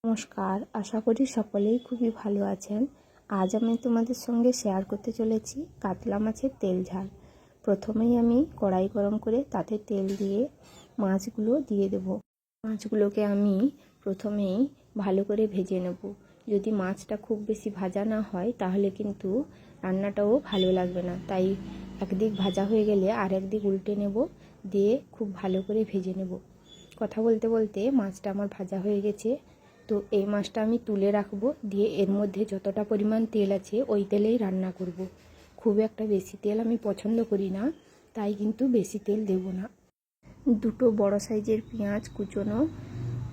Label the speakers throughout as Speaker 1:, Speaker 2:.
Speaker 1: নমস্কার, আশা করি সকলেই খুবই ভালো আছেন। আজ আমি তোমাদের সঙ্গে শেয়ার করতে চলেছি কাতলা মাছের তেল ঝাল। প্রথমেই আমি কড়াই গরম করে তাতে তেল দিয়ে মাছগুলো দিয়ে দেব। মাছগুলোকে আমি প্রথমেই ভালো করে ভেজে নেব। যদি মাছটা খুব বেশি ভাজা না হয় তাহলে কিন্তু রান্নাটাও ভালো লাগবে না, তাই একদিক ভাজা হয়ে গেলে আর একদিক উল্টে নেব, দিয়ে খুব ভালো করে ভেজে নেব। কথা বলতে বলতে মাছটা আমার ভাজা হয়ে গেছে। তো এই মাছটা আমি তুলে রাখবো, দিয়ে এর মধ্যে যতটা পরিমাণ তেল আছে ওই তেলেই রান্না করব। খুব একটা বেশি তেল আমি পছন্দ করি না, তাই কিন্তু বেশি তেল দেব না। দুটো বড় সাইজের পেঁয়াজ কুচোনো,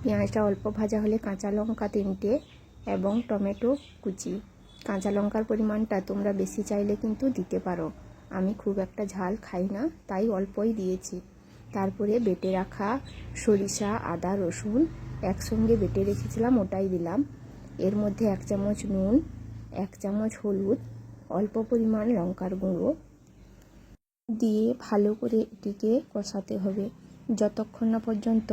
Speaker 1: পেঁয়াজটা অল্প ভাজা হলে কাঁচা লঙ্কা 3টে এবং টমেটো কুচি। কাঁচা লঙ্কার পরিমাণটা তোমরা বেশি চাইলে কিন্তু দিতে পারো, আমি খুব একটা ঝাল খাই না তাই অল্পই দিয়েছি। তারপরে বেটে রাখা সরিষা, আদা, রসুন একসঙ্গে বেটে রেখেছিলাম, ওটাই দিলাম। এর মধ্যে 1 চামচ নুন, 1 চামচ হলুদ, অল্প পরিমাণ লঙ্কার গুঁড়ো দিয়ে ভালো করে এটিকে কষাতে হবে। যতক্ষণ না পর্যন্ত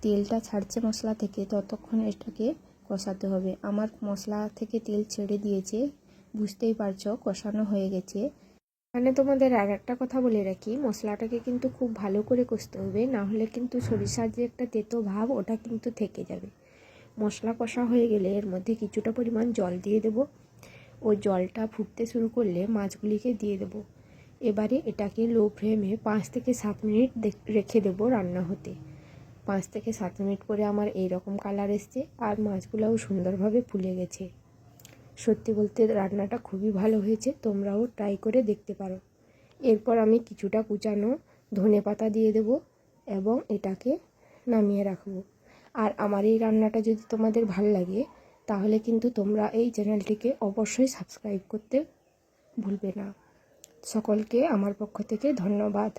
Speaker 1: তেলটা ছাড়ছে মশলা থেকে ততক্ষণ এটাকে কষাতে হবে। আমার মশলা থেকে তেল ছেড়ে দিয়েছে, বুঝতেই পারছো কষানো হয়ে গেছে। মানে তোমাদের আর একটা কথা বলে রাখি, মশলাটাকে কিন্তু খুব ভালো করে কষতে হবে, না হলে কিন্তু সরিষার যে একটা তেতো ভাব ওটা কিন্তু থেকে যাবে। মশলা কষা হয়ে গেলে এর মধ্যে কিছুটা পরিমাণ জল দিয়ে দেব। ওই জলটা ফুটতে শুরু করলে মাছগুলিকে দিয়ে দেব। এবারে এটাকে লো ফ্লেমে 5 থেকে 7 মিনিট রেখে দেব রান্না হতে। 5 থেকে 7 মিনিট পরে আমার এই রকম কালার এসছে আর মাছগুলোও সুন্দরভাবে ফুলে গেছে। সত্যি বলতে রান্নাটা খুবই ভালো হয়েছে, তোমরাও ট্রাই করে দেখতে পারো। এরপর আমি কিছুটা কুচানো ধনেপাতা দিয়ে দেব এবং এটাকে নামিয়ে রাখবো। আর আমার এই রান্নাটা যদি তোমাদের ভালো লাগে তাহলে কিন্তু তোমরা এই চ্যানেলটিকে অবশ্যই সাবস্ক্রাইব করতে ভুলবে না। সকলকে আমার পক্ষ থেকে ধন্যবাদ।